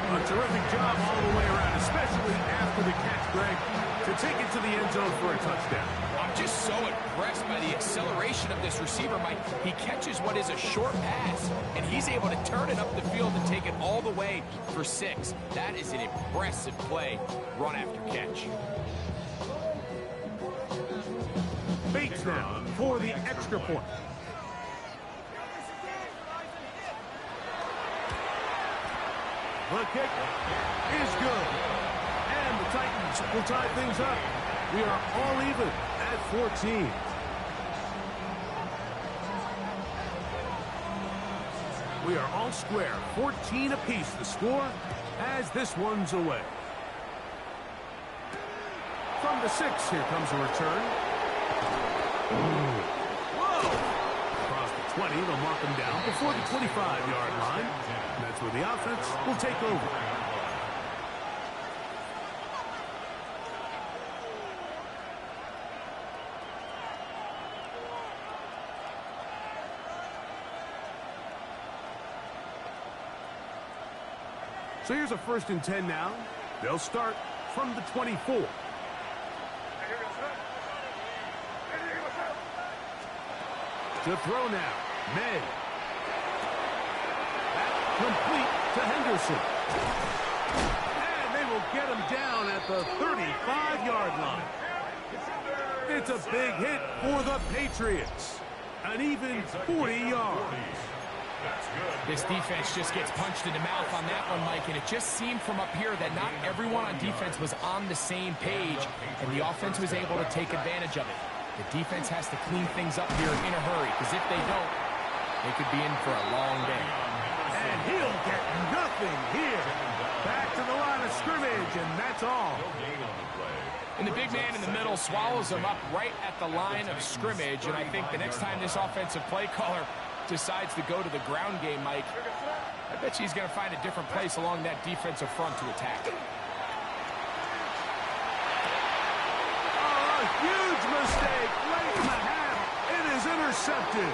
Speaker 8: A terrific job all the way around, especially after the catch, Greg, to take it to the end zone for a touchdown.
Speaker 9: I'm just so impressed by the acceleration of this receiver, Mike. He catches what is a short pass, and he's able to turn it up the field and take it all the way for 6. That is an impressive play, run after catch.
Speaker 8: Bates now for the extra point. The kick is good. And the Titans will tie things up. We are all even at 14. We are all square. 14 apiece the score as this one's away. From the 6, here comes a return. Whoa! Across the 20, they'll mark him down before the 25-yard line. And that's where the offense will take over. So here's a 1st and 10 now. They'll start from the 24. To throw now, May. Complete to Henderson. And they will get him down at the 35-yard line. It's It's a big hit for the Patriots. An even 40 yards.
Speaker 9: This defense just gets punched in the mouth on that one, Mike, and it just seemed from up here that not everyone on defense was on the same page, and the offense was able to take advantage of it. The defense has to clean things up here in a hurry, because if they don't, they could be in for a long day.
Speaker 8: And he'll get nothing here. Back to the line of scrimmage, and that's all.
Speaker 9: And the big man in the middle swallows him up right at the line of scrimmage, and I think the next time this offensive play caller decides to go to the ground game, Mike, I bet you he's going to find a different place along that defensive front to attack.
Speaker 8: Oh, a huge mistake late in the half. It is intercepted.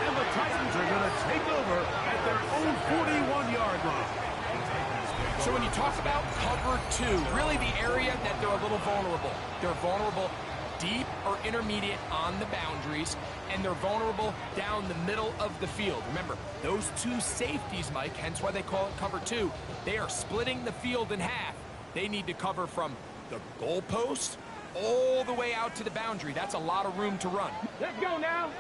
Speaker 8: And the Titans are going to take over at their own 41-yard line.
Speaker 9: So when you talk about cover two, really the area that they're a little vulnerable. They're vulnerable deep or intermediate on the boundaries, and they're vulnerable down the middle of the field. Remember, those two safeties, Mike, hence why they call it cover two, they are splitting the field in half. They need to cover from the goalpost all the way out to the boundary. That's a lot of room to run.
Speaker 10: Let's go now.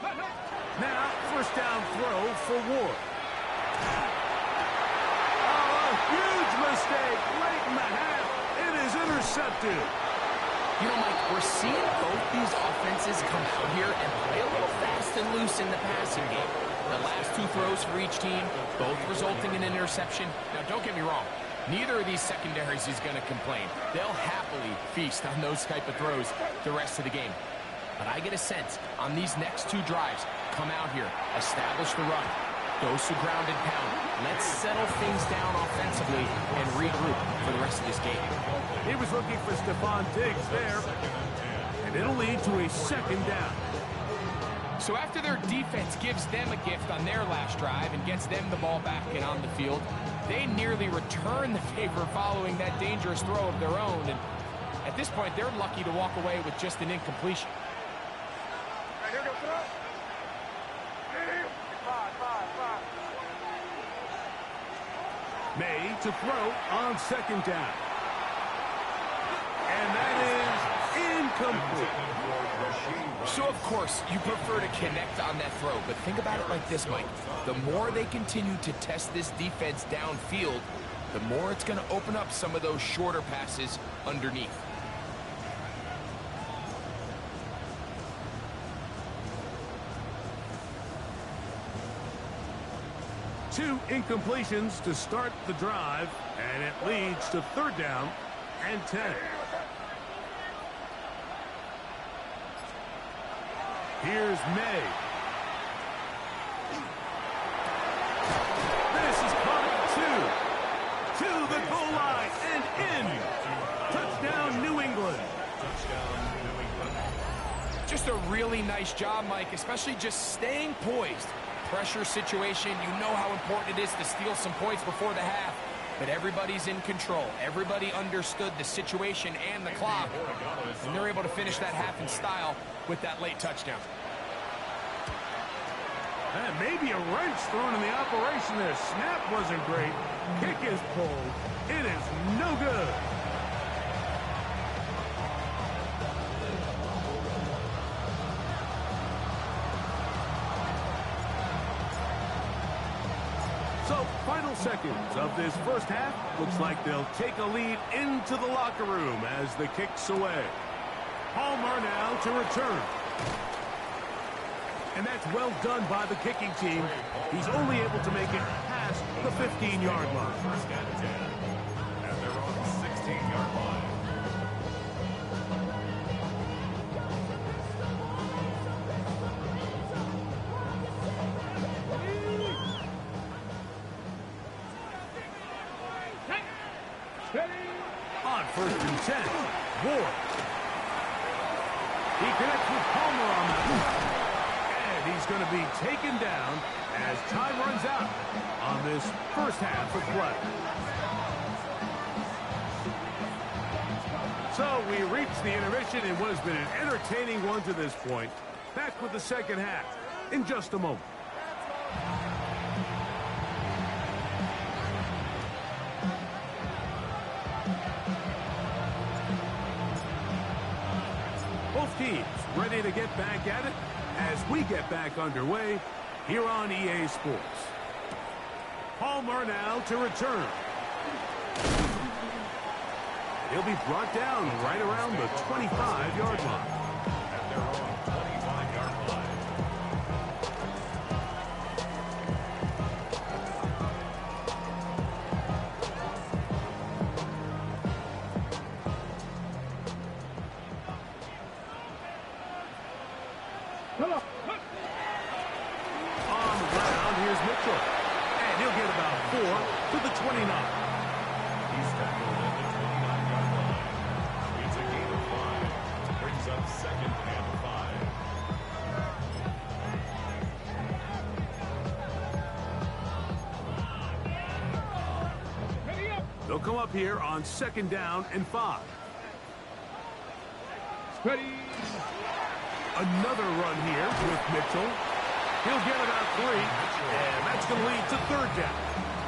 Speaker 8: Now, first down throw for Ward. Oh, a huge mistake late in the half. It is intercepted.
Speaker 2: You know, Mike, we're seeing both these offenses come out here and play a little fast and loose in the passing game. The last two throws for each team, both resulting in an interception.
Speaker 9: Now, don't get me wrong. Neither of these secondaries is going to complain. They'll happily feast on those type of throws the rest of the game. But I get a sense on these next two drives, come out here, establish the run, goes to ground and pound. Let's settle things down offensively and regroup for the rest of this game.
Speaker 8: He was looking for Stephon Diggs there, and it'll lead to a second down.
Speaker 9: So after their defense gives them a gift on their last drive and gets them the ball back and on the field, they nearly return the favor following that dangerous throw of their own. And at this point, they're lucky to walk away with just an incompletion.
Speaker 8: May to throw on second down. And that is incomplete.
Speaker 9: So, of course, you prefer to connect on that throw, but think about it like this, Mike. The more they continue to test this defense downfield, the more it's going to open up some of those shorter passes underneath.
Speaker 8: Two incompletions to start the drive, and it leads to third down and 10. Here's May. This is caught to the goal line and in. Touchdown, New England.
Speaker 9: Just a really nice job, Mike, especially just staying poised. Pressure situation, you know how important it is to steal some points before the half, but everybody's in control. Everybody understood the situation and the clock, and they're able to finish that half in style with that late touchdown.
Speaker 8: And maybe a wrench thrown in the operation there. Snap wasn't great. Kick is pulled. It is no good. So, final seconds of this first half. Looks like they'll take a lead into the locker room as the kick's away. Palmer now to return. And that's well done by the kicking team. He's only able to make it past the 15-yard line.
Speaker 4: First down and 10. And they're on the 16-yard line.
Speaker 8: On first and 10, Ward. He connects with Palmer on that one. And he's going to be taken down as time runs out on this first half of play. So we reach the intermission in what has been an entertaining one to this point. Back with the second half in just a moment. Both teams ready to get back at it as we get back underway here on EA Sports. Palmer now to return. He'll be brought down right around the 25-yard line.
Speaker 4: At their own 25-yard line.
Speaker 10: Come on.
Speaker 8: On the ground, here's Mitchell. And he'll get about 4 to the 29.
Speaker 4: He's tackled at the 29-yard line. It's a gain of 5. Brings up 2nd and 5.
Speaker 10: Ready up.
Speaker 8: They'll come up here on 2nd down and 5.
Speaker 10: Ready.
Speaker 8: Another run here with Mitchell. He'll get about 3, and that's going to lead to 3rd down.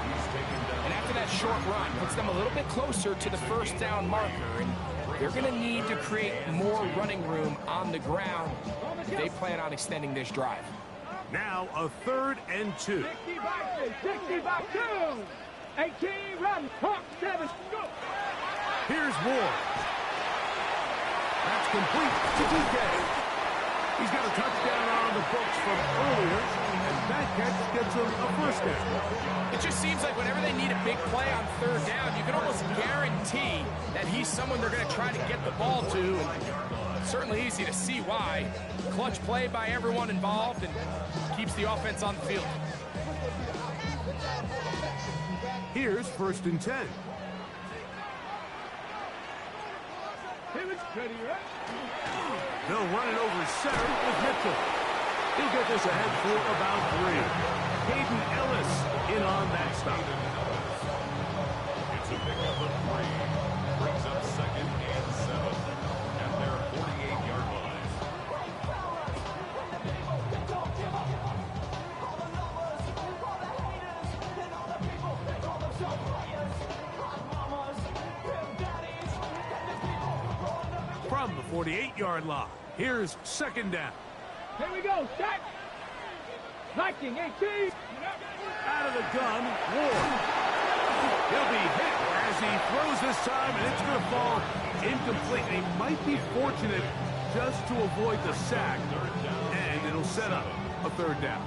Speaker 4: He's taken down.
Speaker 9: And after that short run, puts them a little bit closer to the 1st down marker. And they're going to need to create more running room on the ground if they plan on extending this drive.
Speaker 8: Now a 3rd and 2.
Speaker 10: 60 by 2. 18, run. Hawk 7, go.
Speaker 8: Here's Ward. That's complete to DK. He's got a touchdown on the books from earlier, and that catch gets him a 1st down.
Speaker 9: It just seems like whenever they need a big play on 3rd down, you can almost guarantee that he's someone they're going to try to get the ball to. And certainly easy to see why. Clutch play by everyone involved and keeps the offense on the field.
Speaker 8: Here's 1st and 10.
Speaker 10: Ready, right?
Speaker 8: They'll run it over center with Mitchell. He'll get this ahead for about 3. Hayden Ellis in on that stop.
Speaker 4: It's a pickup of 3. Brings up 2nd and 7. At their 48-yard line.
Speaker 8: From the 48-yard line, here's 2nd down.
Speaker 10: Here we go. Set. Viking 18.
Speaker 8: Out of the gun, Ward. He'll be hit as he throws this time, and it's going to fall incomplete. He might be fortunate just to avoid the sack, and it'll set up a 3rd down.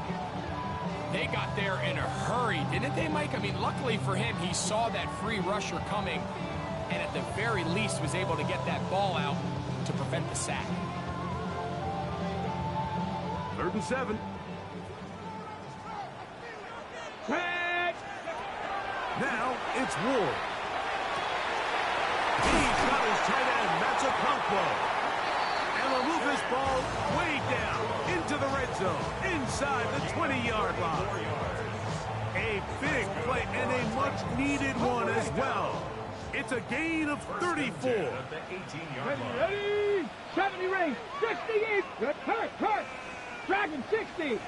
Speaker 9: They got there in a hurry, didn't they, Mike? I mean, luckily for him, he saw that free rusher coming, and at the very least was able to get that ball out to prevent the sack.
Speaker 8: 3rd and 7.
Speaker 10: Tag.
Speaker 8: Now it's Ward. He's got his tight end. That's a pump ball. And they'll move this ball way down into the red zone, inside the 20-yard line. A big play and a much-needed one as well. It's a gain of 34.
Speaker 4: At the 18-yard line.
Speaker 10: Ready. 70 range. 68. Hurt. Dragon 60.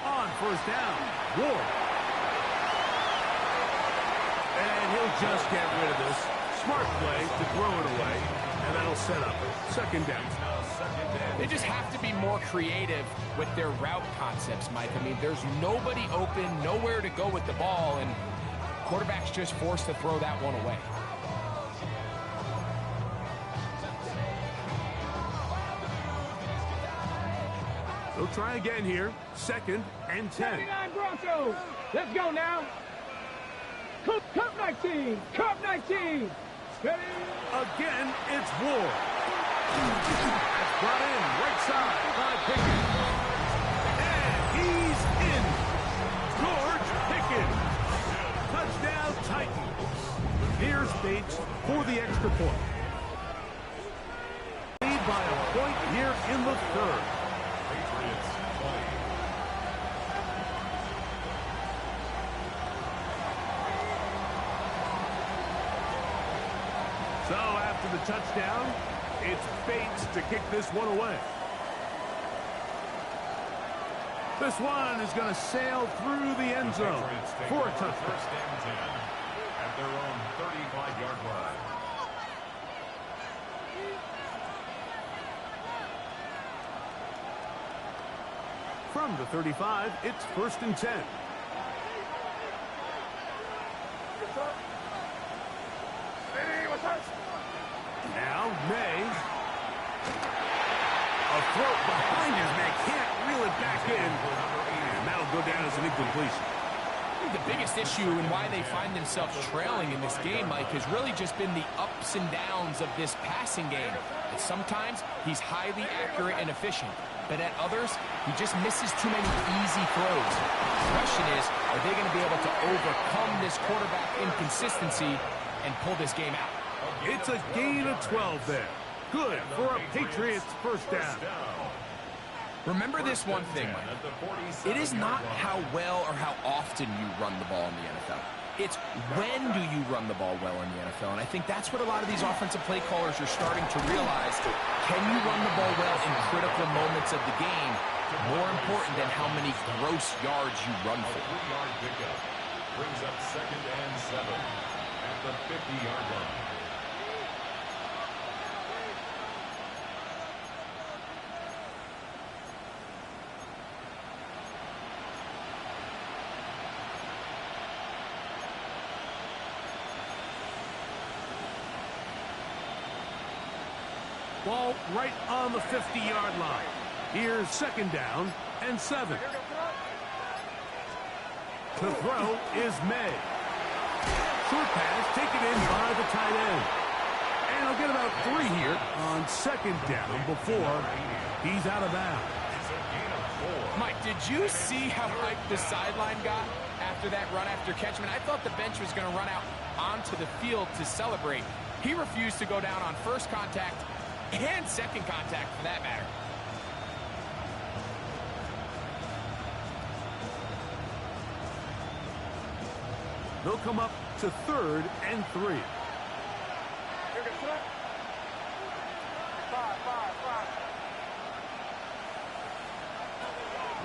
Speaker 8: On 1st down, Ward. And he'll just get rid of this. Smart play to throw it away, and that'll set up 2nd down.
Speaker 9: They just have to be more creative with their route concepts, Mike. I mean, there's nobody open, nowhere to go with the ball, and quarterback's just forced to throw that one away.
Speaker 8: They'll try again here. 2nd and 10.
Speaker 10: 79 Broncos. Let's go now. Cup 19. Cup 19. Ready.
Speaker 8: Again, it's Ward. That's brought in right side by Pickens. And he's in. George Pickens. Touchdown Titans. Here's Bates for the extra point. Lead by a point here in the 3rd.
Speaker 4: Patriots 20.
Speaker 8: So after the touchdown, it's Bates to kick this one away. This one is going to sail through the end zone for a touchdown.
Speaker 4: 1st and 10 at their own 35-yard line.
Speaker 8: From the 35, it's 1st and 10. Now, May. A throw behind his man. Can't reel it back in. And that'll go down as an incompletion.
Speaker 9: I think the biggest issue and why they find themselves trailing in this game, Mike, has really just been the ups and downs of this passing game. And sometimes he's highly accurate and efficient, but at others, he just misses too many easy throws. The question is, are they going to be able to overcome this quarterback inconsistency and pull this game out?
Speaker 8: It's a gain of 12 there. Good for a Patriots first down.
Speaker 9: Remember this one thing, Mike. It is not how well or how often you run the ball in the NFL. It's when do you run the ball well in the NFL. And I think that's what a lot of these offensive play callers are starting to realize. Can you run the ball well in critical moments of the game? More important than how many gross yards you run for.
Speaker 4: 3-yard pickup brings up 2nd and 7 at the 50-yard line.
Speaker 8: Ball right on the 50-yard line. Here's 2nd down and 7. To throw is May. Short pass taken in by the tight end. And he'll get about 3 here on 2nd down before he's out of bounds.
Speaker 9: Mike, did you see how hyped the sideline got after that run after catch? I mean, I thought the bench was going to run out onto the field to celebrate. He refused to go down on first contact and second contact, for that matter.
Speaker 8: They'll come up to 3rd and 3.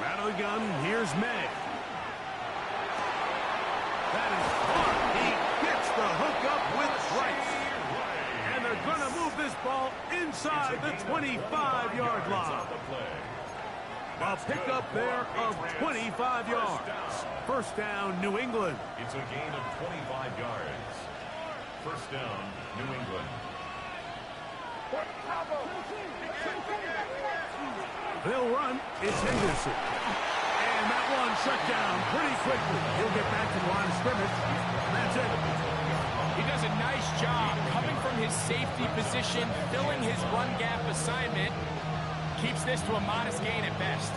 Speaker 8: Out of the gun, here's May. That is hard. He gets the hook up with Price. And they're going to move this ball inside the 25-yard line. A pickup there of 25 yards. First down, New England.
Speaker 4: It's a gain of 25 yards. First down, New England.
Speaker 8: They'll run. It's Henderson. And that one shut down pretty quickly. He'll get back to the line of scrimmage. That's it.
Speaker 9: He does a nice job coming from his safety position, filling his run gap assignment. Keeps this to a modest gain at best.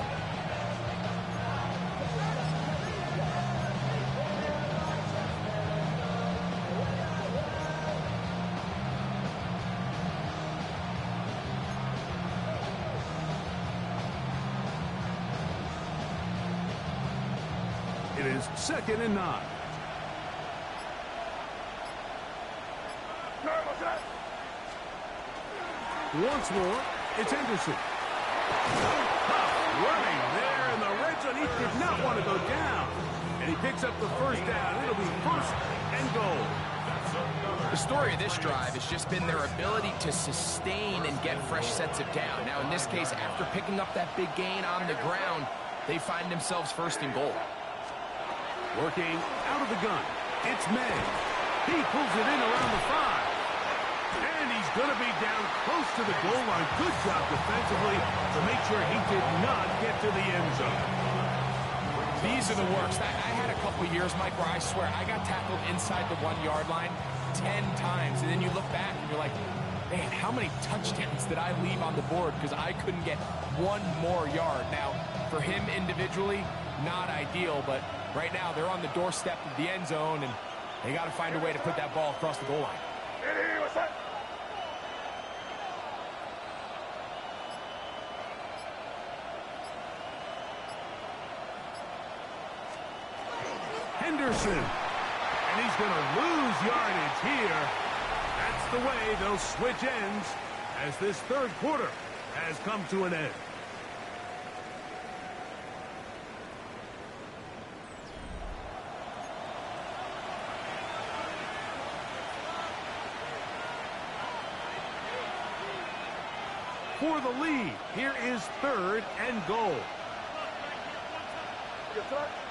Speaker 8: It is 2nd and 9. Once more, it's Henderson. Running there in the red zone. He did not want to go down. And he picks up the first down. It'll be 1st and goal.
Speaker 9: The story of this drive has just been their ability to sustain and get fresh sets of down. Now, in this case, after picking up that big gain on the ground, they find themselves 1st and goal.
Speaker 8: Working out of the gun. It's May. He pulls it in around the 5. And he's going to be down close to the goal line. Good job defensively to make sure he did not get to the end zone.
Speaker 9: These are the worst. I had a couple years, Mike, where I swear I got tackled inside the 1-yard line 10 times. And then you look back and you're like, man, how many touchdowns did I leave on the board because I couldn't get one more yard? Now, for him individually, not ideal, but right now they're on the doorstep of the end zone, and they got to find a way to put that ball across the goal line.
Speaker 8: Henderson. And he's going to lose yardage here. That's the way they'll switch ends as this 3rd quarter has come to an end. For the lead, here is 3rd and goal.
Speaker 5: Yes, sir.